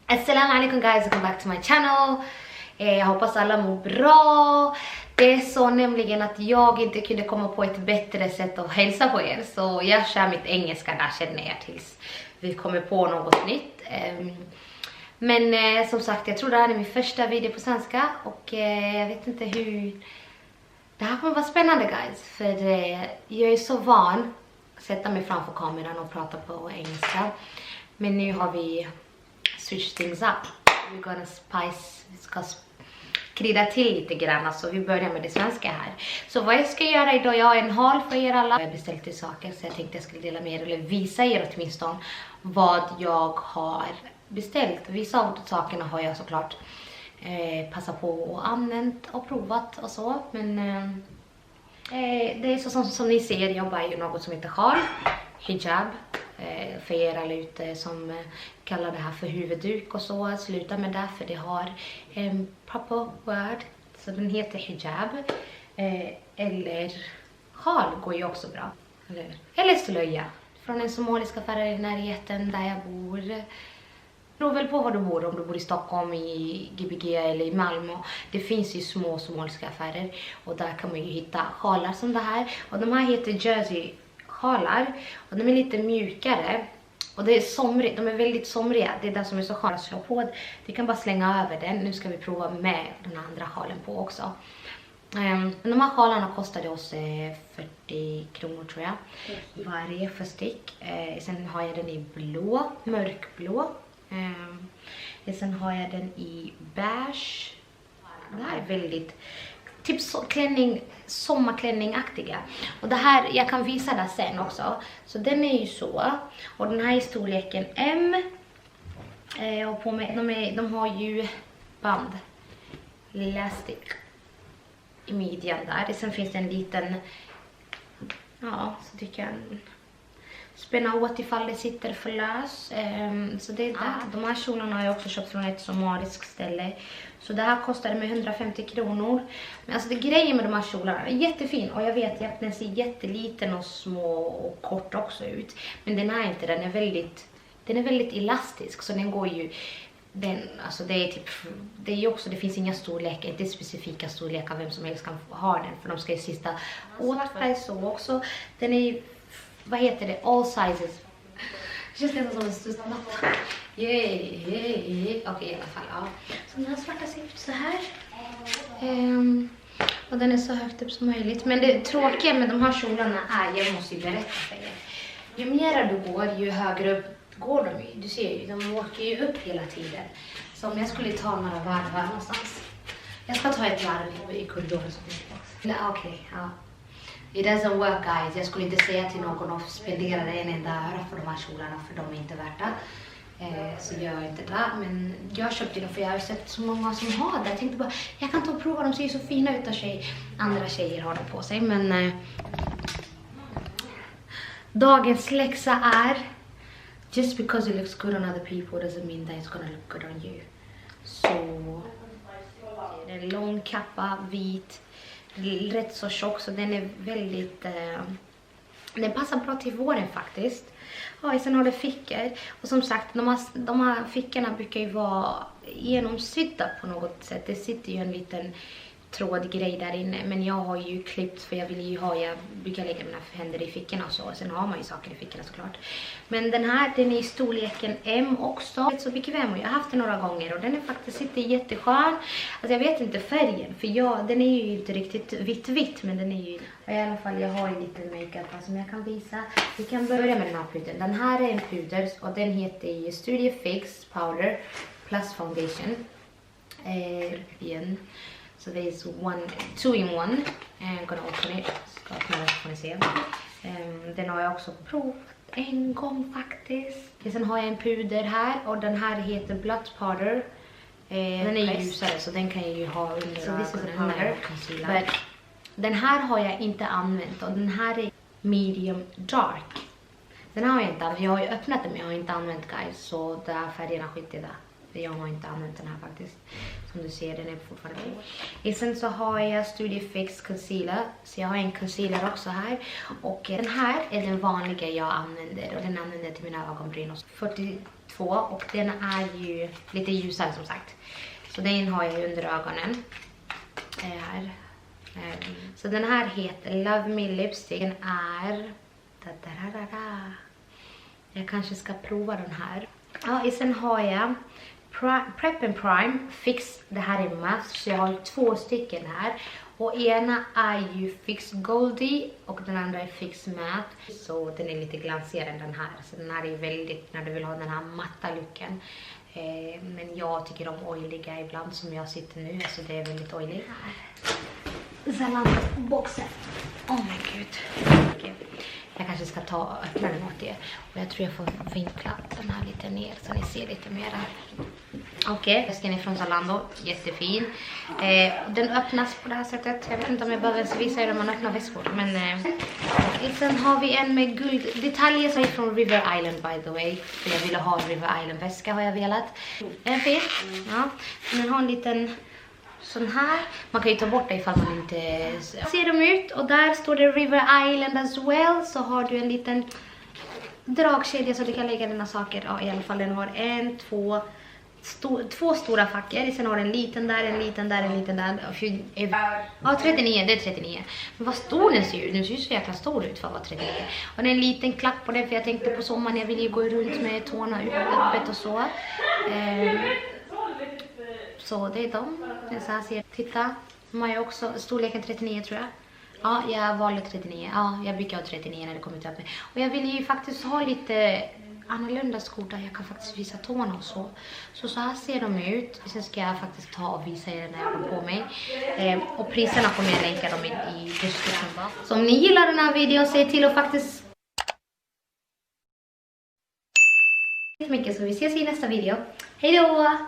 Assalamu alaikum guys, welcome back to my channel. Jag hoppas alla mår bra. Det är så nämligen att jag inte kunde komma på ett bättre sätt att hälsa på er. Så jag kör mitt engelska där, känner jag, tills vi kommer på något nytt. Men som sagt, jag tror det här är min första video på svenska. Och jag vet inte hur... Det här kommer vara spännande guys. För jag är så van att sätta mig framför kameran och prata på engelska. Men nu har vi switch things up. We're gonna spice, vi ska krydda till lite grann. Så vi börjar med det svenska här. Så vad jag ska göra idag, jag har en haul för er alla. Jag har beställt lite saker så jag tänkte jag skulle dela med er, eller visa er åtminstone vad jag har beställt. Vissa av sakerna har jag såklart passat på och använt och provat och så. Men det är så som ni ser, jag jobbar ju något som heter sjal, hijab. För er alla ute som kallar det här för huvudduk och så, sluta med det, för det har en proper word, så den heter hijab. Eller sjal går ju också bra, eller slöja. Från en somaliska affär i närheten där jag bor. Beror väl på var du bor, om du bor i Stockholm, i Gbg eller i Malmö. Det finns ju små somaliska affärer och där kan man ju hitta sjalar som det här. Och de här heter Jersey sjalar och de är lite mjukare och det är somrigt, de är väldigt somriga. Det är det som är så skönt att slå på. Du kan bara slänga över den. Nu ska vi prova med den andra sjalen på också. Men de här sjalarna kostade oss 40 kronor tror jag varje för stick. Sen har jag den i blå, mörkblå. Sen har jag den i beige. Det här är väldigt typ klänning, sommarklänningaktiga. Och det här, jag kan visa det sen också. Så den är ju så. Och den här är storleken M. Och på mig, de har ju band. Elastic i midjan där. Sen finns det en liten, ja, så tycker jag, spänna åt ifall det sitter för lös. Så det är där. De här kjolarna har jag också köpt från ett somaliskt ställe. Så det här kostade mig 150 kronor. Men alltså det grejen med de här kjolarna är jättefin. Och jag vet att den ser jätteliten och små och kort också ut. Men den är inte, den är väldigt elastisk. Så den går ju, alltså det är typ, det är ju också, det finns inga storlekar, inte specifika storlekar, vem som helst kan ha den. För de ska ju sista åt så också. Den är ju, vad heter det? All sizes. Det känns nästan som en studsmatta. Okej, i alla fall. Ja. Så den här svarta ser ut så här. Och den är så högt upp som möjligt. Men det tråkiga med de här kjolarna är, jag måste ju berätta för er. Ju mer du går, ju högre upp går de ju. Du ser ju, de åker ju upp hela tiden. Så om jag skulle ta några varv här någonstans. Jag ska ta ett varv i korridoren. Okej, ja. It doesn't work guys. Jag skulle inte säga till någon att spendera en enda öra för de här kjolarna, för de är inte värda. Så gör jag inte det. Men jag köpte dem för jag har sett så många som har det. Jag tänkte bara, jag kan ta och prova, de ser ju så fina ut av andra tjejer har dem på sig. Men dagens läxa är, just because it looks good on other people doesn't mean that it's gonna look good on you. Så det är en lång kappa, vit, rätt så tjock, så den är väldigt den passar bra till våren faktiskt. Ja, sen har det fickor. Och som sagt, de här fickorna brukar ju vara genomsydda på något sätt. Det sitter ju en liten trådgrej där inne. Men jag har ju klippt, för jag brukar lägga mina händer i fickorna och så. Sen har man ju saker i fickorna såklart. Men den här, den är i storleken M också. Det är så bekväm och jag har haft den några gånger. Och den är faktiskt, sitter jätteskön. Alltså jag vet inte färgen, för den är ju inte riktigt vitt. Men den är ju, i alla fall jag har ju lite makeup som jag kan visa. Vi kan börja med den här pudern. Den här är en puder och den heter Studio Fix Powder Plus Foundation. Igen. So there's 2-in-1. I'm gonna open it. Ska öppna den så får ni se. Den har jag också provat en gång faktiskt. Sen har jag en puder här och den här heter Blood Powder. Den är ljusare så den kan jag ju ha under ögonen. Men den här har jag inte använt och den här är medium dark. Den har jag inte använt. Jag har ju öppnat den men jag har inte använt guys, så där färgerna skiter där. Jag har inte använt den här faktiskt. Som du ser, den är fortfarande på. Sen så har jag Studio Fix Concealer. Så jag har en concealer också här. Och den här är den vanliga jag använder. Och den använder jag till mina ögonbryn. 2 och den är ju lite ljusare som sagt. Så den har jag under ögonen. Här. Så den här heter Love Me Lipstick. Den är... Jag kanske ska prova den här. Ja, sen har jag Prep and Prime Fix. Det här är mask, så jag har 2 stycken här. Och ena är ju Fix Goldie och den andra är Fix Matte. Så den är lite glansigare än den här. Så den här är väldigt, när du vill ha den här matta looken. Men jag tycker om oiliga ibland som jag sitter nu. Alltså det är väldigt oilig. Zalando-boxen. Oh my gud. Okay. Jag kanske ska ta och öppna den åt er. Och jag tror jag får vinkla den här lite ner så ni ser lite mer här. Okej, väskan är från Zalando. Jättefin. Den öppnas på det här sättet. Jag vet inte om jag behöver visa er hur man öppnar väskor. Men sen har vi en med gulddetaljer som är från River Island by the way. För jag ville ha River Island väska har jag velat. En fin. Ja. Den har en liten... sån här. Man kan ju ta bort det ifall man inte ser dem ut. Och där står det River Island as well. Så har du en liten dragkedja så du kan lägga dina saker. Ja, i alla fall den har två stora fackor. Sen har den en liten där, en liten där, en liten där. Ja, 39, det är 39. Men vad stor den ser ut? Den ser ju så jäkla stor ut för att vara 39. Och det är en liten klack på den för jag tänkte på sommaren. Jag vill ju gå runt med tårna öppet och så. Så det är de. Det är så här ser. Titta. De har ju också storleken 39 tror jag. Ja, jag valde 39. Ja, jag brukar ha 39 när det kommer till mig. Och jag vill ju faktiskt ha lite annorlunda skor där jag kan faktiskt visa tårna och så. Så här ser de ut. Sen ska jag faktiskt ta och visa er när jag har på mig. Och priserna kommer jag länka dem i description. Så om ni gillar den här videon, se till att faktiskt... mycket så vi ses i nästa video. Hej då!